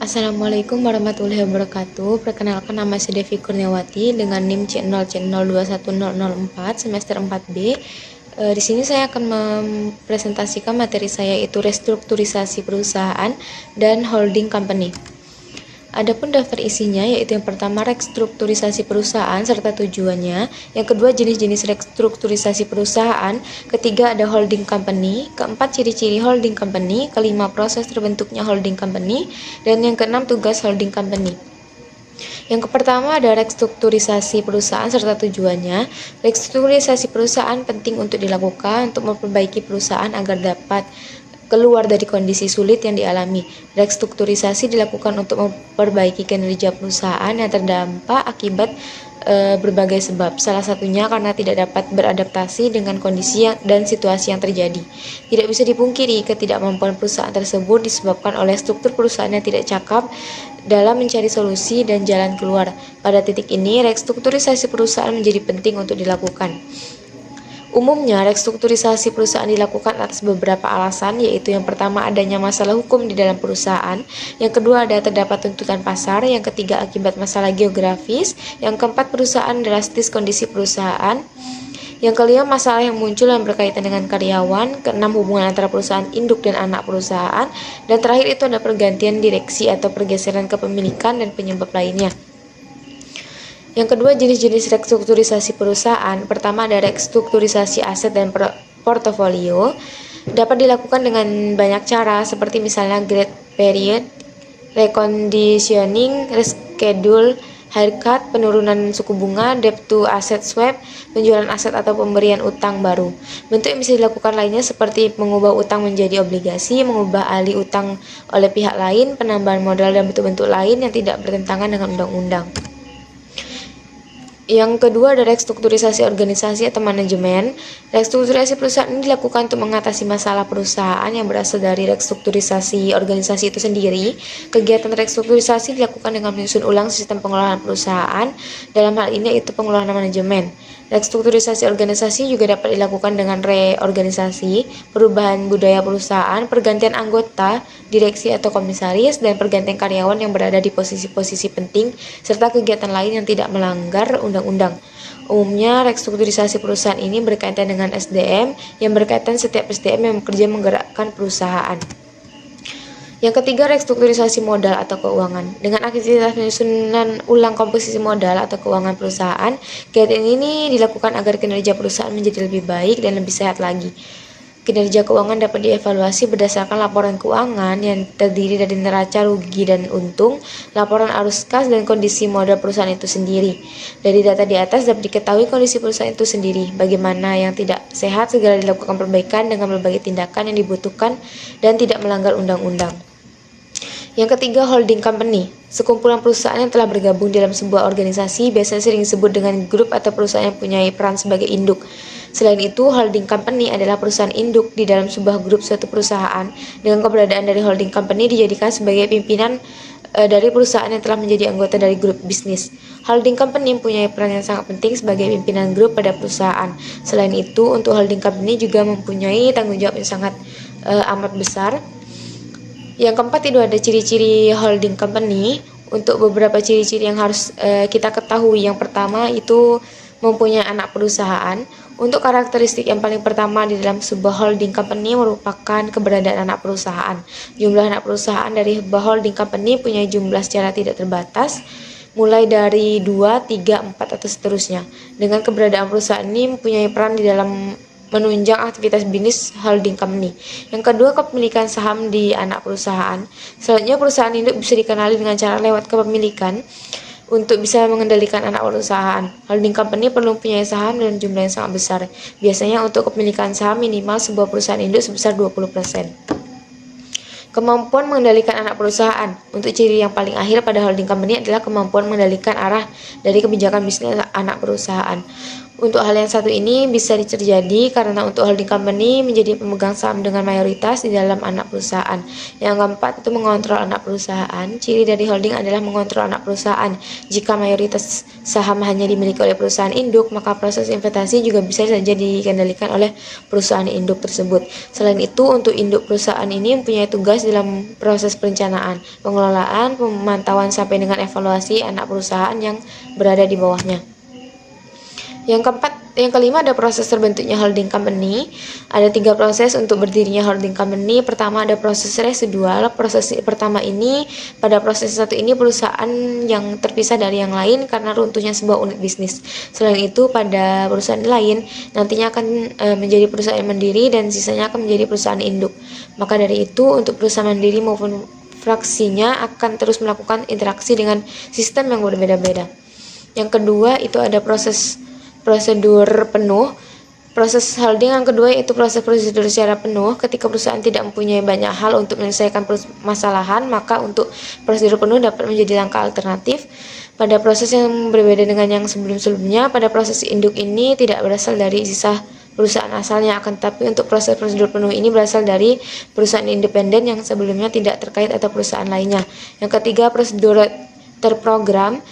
Assalamualaikum warahmatullahi wabarakatuh. Perkenalkan, nama saya Devi Kurniawati dengan NIM C0C021004 semester 4B. Di sini saya akan mempresentasikan materi saya, yaitu restrukturisasi perusahaan dan holding company. Adapun daftar isinya, yaitu yang pertama restrukturisasi perusahaan serta tujuannya, yang kedua jenis-jenis restrukturisasi perusahaan, ketiga ada holding company, keempat ciri-ciri holding company, kelima proses terbentuknya holding company, dan yang keenam tugas holding company. Yang pertama ada restrukturisasi perusahaan serta tujuannya. Restrukturisasi perusahaan penting untuk dilakukan untuk memperbaiki perusahaan agar dapat keluar dari kondisi sulit yang dialami. Restrukturisasi dilakukan untuk memperbaiki kinerja perusahaan yang terdampak akibat berbagai sebab. Salah satunya karena tidak dapat beradaptasi dengan kondisi dan situasi yang terjadi. Tidak bisa dipungkiri ketidakmampuan perusahaan tersebut disebabkan oleh struktur perusahaan yang tidak cakap dalam mencari solusi dan jalan keluar. Pada titik ini, restrukturisasi perusahaan menjadi penting untuk dilakukan. Umumnya, restrukturisasi perusahaan dilakukan atas beberapa alasan, yaitu yang pertama adanya masalah hukum di dalam perusahaan, yang kedua ada terdapat tuntutan pasar, yang ketiga akibat masalah geografis, yang keempat perusahaan drastis kondisi perusahaan, yang kelima masalah yang muncul yang berkaitan dengan karyawan, keenam hubungan antara perusahaan induk dan anak perusahaan, dan terakhir itu ada pergantian direksi atau pergeseran kepemilikan dan penyebab lainnya. Yang kedua, jenis-jenis restrukturisasi perusahaan. Pertama ada restrukturisasi aset dan portofolio. Dapat dilakukan dengan banyak cara, seperti misalnya grace period, reconditioning, reschedule, haircut, penurunan suku bunga, debt to asset swap, penjualan aset atau pemberian utang baru. Bentuk yang bisa dilakukan lainnya seperti mengubah utang menjadi obligasi, mengubah alih utang oleh pihak lain, penambahan modal dan bentuk-bentuk lain yang tidak bertentangan dengan undang-undang. Yang kedua ada restrukturisasi organisasi atau manajemen. Restrukturisasi perusahaan ini dilakukan untuk mengatasi masalah perusahaan yang berasal dari restrukturisasi organisasi itu sendiri. Kegiatan restrukturisasi dilakukan dengan menyusun ulang sistem pengelolaan perusahaan. Dalam hal ini yaitu pengelolaan manajemen. Restrukturisasi organisasi juga dapat dilakukan dengan reorganisasi, perubahan budaya perusahaan, pergantian anggota, direksi atau komisaris, dan pergantian karyawan yang berada di posisi-posisi penting, serta kegiatan lain yang tidak melanggar undang-undang. Umumnya, restrukturisasi perusahaan ini berkaitan dengan SDM, yang berkaitan setiap SDM yang bekerja menggerakkan perusahaan. Yang ketiga, restrukturisasi modal atau keuangan. Dengan aktivitas penyusunan ulang komposisi modal atau keuangan perusahaan, kegiatan ini dilakukan agar kinerja perusahaan menjadi lebih baik dan lebih sehat lagi. Kinerja keuangan dapat dievaluasi berdasarkan laporan keuangan yang terdiri dari neraca rugi dan untung, laporan arus kas, dan kondisi modal perusahaan itu sendiri. Dari data di atas dapat diketahui kondisi perusahaan itu sendiri, bagaimana yang tidak sehat segera dilakukan perbaikan dengan berbagai tindakan yang dibutuhkan dan tidak melanggar undang-undang. Yang ketiga, holding company. Sekumpulan perusahaan yang telah bergabung dalam sebuah organisasi biasanya sering disebut dengan grup atau perusahaan yang punya peran sebagai induk. Selain itu, holding company adalah perusahaan induk di dalam sebuah grup suatu perusahaan. Dengan keberadaan dari holding company dijadikan sebagai pimpinan dari perusahaan yang telah menjadi anggota dari grup bisnis. Holding company mempunyai peran yang sangat penting sebagai pimpinan grup pada perusahaan. Selain itu, untuk holding company juga mempunyai tanggung jawab yang sangat amat besar. Yang keempat itu ada ciri-ciri holding company. Untuk beberapa ciri-ciri yang harus kita ketahui, yang pertama itu mempunyai anak perusahaan. Untuk karakteristik yang paling pertama di dalam sebuah holding company merupakan keberadaan anak perusahaan. Jumlah anak perusahaan dari sebuah holding company punya jumlah secara tidak terbatas, mulai dari 2, 3, 4, atau seterusnya. Dengan keberadaan perusahaan ini mempunyai peran di dalam menunjang aktivitas bisnis holding company. Yang kedua, kepemilikan saham di anak perusahaan. Selanjutnya, perusahaan induk bisa dikenali dengan cara lewat kepemilikan. Untuk bisa mengendalikan anak perusahaan, holding company perlu mempunyai saham dalam jumlah yang sangat besar. Biasanya untuk kepemilikan saham minimal sebuah perusahaan induk sebesar 20%. Kemampuan mengendalikan anak perusahaan. Untuk ciri yang paling akhir pada holding company adalah kemampuan mengendalikan arah dari kebijakan bisnis anak perusahaan. Untuk hal yang satu ini bisa terjadi karena untuk holding company menjadi pemegang saham dengan mayoritas di dalam anak perusahaan. Yang keempat itu mengontrol anak perusahaan. Ciri dari holding adalah mengontrol anak perusahaan. Jika mayoritas saham hanya dimiliki oleh perusahaan induk, maka proses investasi juga bisa saja dikendalikan oleh perusahaan induk tersebut. Selain itu, untuk induk perusahaan ini mempunyai tugas dalam proses perencanaan, pengelolaan, pemantauan sampai dengan evaluasi anak perusahaan yang berada di bawahnya. Yang kelima ada proses terbentuknya holding company. Ada 3 proses untuk berdirinya holding company. Pertama ada proses residual. Proses pertama ini, pada proses satu ini perusahaan yang terpisah dari yang lain karena runtuhnya sebuah unit bisnis. Selain itu pada perusahaan lain nantinya akan menjadi perusahaan mandiri dan sisanya akan menjadi perusahaan induk. Maka dari itu untuk perusahaan mandiri maupun fraksinya akan terus melakukan interaksi dengan sistem yang berbeda-beda. Yang kedua itu ada prosedur penuh. Proses holding yang kedua yaitu proses prosedur secara penuh. Ketika perusahaan tidak mempunyai banyak hal untuk menyelesaikan permasalahan, maka untuk prosedur penuh dapat menjadi langkah alternatif. Pada proses yang berbeda dengan yang sebelum-sebelumnya, pada proses induk ini tidak berasal dari sisa perusahaan asalnya, akan tetapi untuk proses prosedur penuh ini berasal dari perusahaan independen yang sebelumnya tidak terkait atau perusahaan lainnya. Yang ketiga, prosedur terprogram.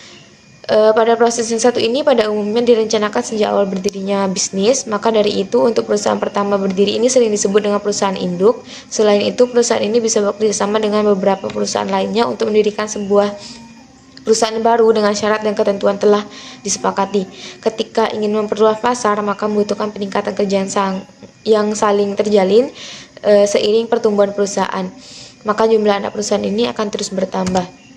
Pada proses yang satu ini pada umumnya direncanakan sejak awal berdirinya bisnis, maka dari itu untuk perusahaan pertama berdiri ini sering disebut dengan perusahaan induk. Selain itu perusahaan ini bisa bekerjasama dengan beberapa perusahaan lainnya untuk mendirikan sebuah perusahaan baru dengan syarat dan ketentuan telah disepakati. Ketika ingin memperluas pasar, maka membutuhkan peningkatan kerja yang saling terjalin seiring pertumbuhan perusahaan. Maka jumlah anak perusahaan ini akan terus bertambah.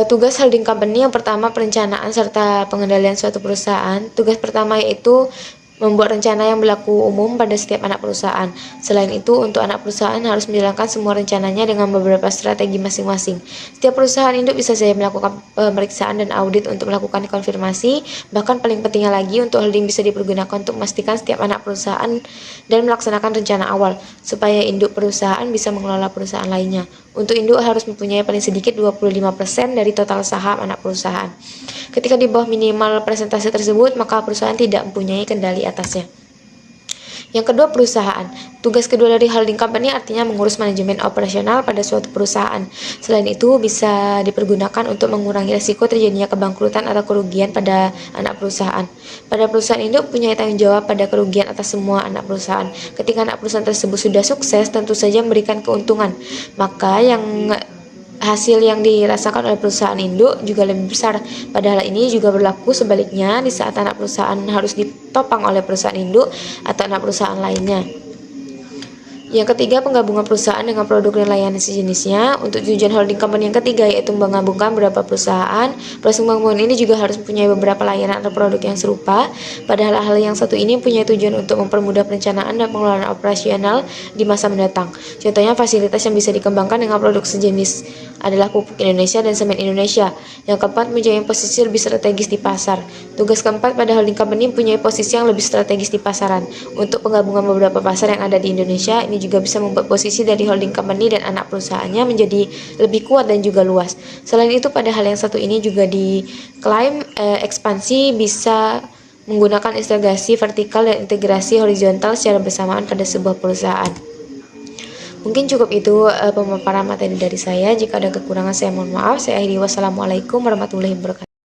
Tugas holding company yang pertama perencanaan serta pengendalian suatu perusahaan. Tugas pertama yaitu membuat rencana yang berlaku umum pada setiap anak perusahaan. Selain itu, untuk anak perusahaan harus menjalankan semua rencananya dengan beberapa strategi masing-masing. Setiap perusahaan induk bisa saja melakukan pemeriksaan dan audit untuk melakukan konfirmasi. Bahkan paling pentingnya lagi, untuk holding bisa dipergunakan untuk memastikan setiap anak perusahaan dan melaksanakan rencana awal, supaya induk perusahaan bisa mengelola perusahaan lainnya. Untuk induk harus mempunyai paling sedikit 25% dari total saham anak perusahaan. Ketika di bawah minimal presentasi tersebut, maka perusahaan tidak mempunyai kendali atasnya. Yang kedua, perusahaan. Tugas kedua dari holding company artinya mengurus manajemen operasional pada suatu perusahaan. Selain itu, bisa dipergunakan untuk mengurangi risiko terjadinya kebangkrutan atau kerugian pada anak perusahaan. Pada perusahaan induk punya tanggung jawab pada kerugian atas semua anak perusahaan. Ketika anak perusahaan tersebut sudah sukses, tentu saja memberikan keuntungan. Maka hasil yang dirasakan oleh perusahaan induk juga lebih besar. Padahal ini juga berlaku sebaliknya di saat anak perusahaan harus ditopang oleh perusahaan induk atau anak perusahaan lainnya. Yang ketiga, penggabungan perusahaan dengan produk dan layanan sejenisnya. Untuk tujuan holding company yang ketiga yaitu menggabungkan beberapa perusahaan. Proses penggabungan ini juga harus mempunyai beberapa layanan atau produk yang serupa. Padahal hal yang satu ini punya tujuan untuk mempermudah perencanaan dan pengelolaan operasional di masa mendatang. Contohnya fasilitas yang bisa dikembangkan dengan produk sejenis adalah pupuk Indonesia dan semen Indonesia. Yang keempat, mempunyai posisi lebih strategis di pasar. Tugas keempat pada holding company mempunyai posisi yang lebih strategis di pasaran. Untuk penggabungan beberapa pasar yang ada di Indonesia, ini juga bisa membuat posisi dari holding company dan anak perusahaannya menjadi lebih kuat dan juga luas. Selain itu, pada hal yang satu ini juga diklaim ekspansi bisa menggunakan integrasi vertikal dan integrasi horizontal secara bersamaan pada sebuah perusahaan. Mungkin cukup itu pemaparan materi dari saya. Jika ada kekurangan saya mohon maaf. Saya akhiri. Wassalamualaikum warahmatullahi wabarakatuh.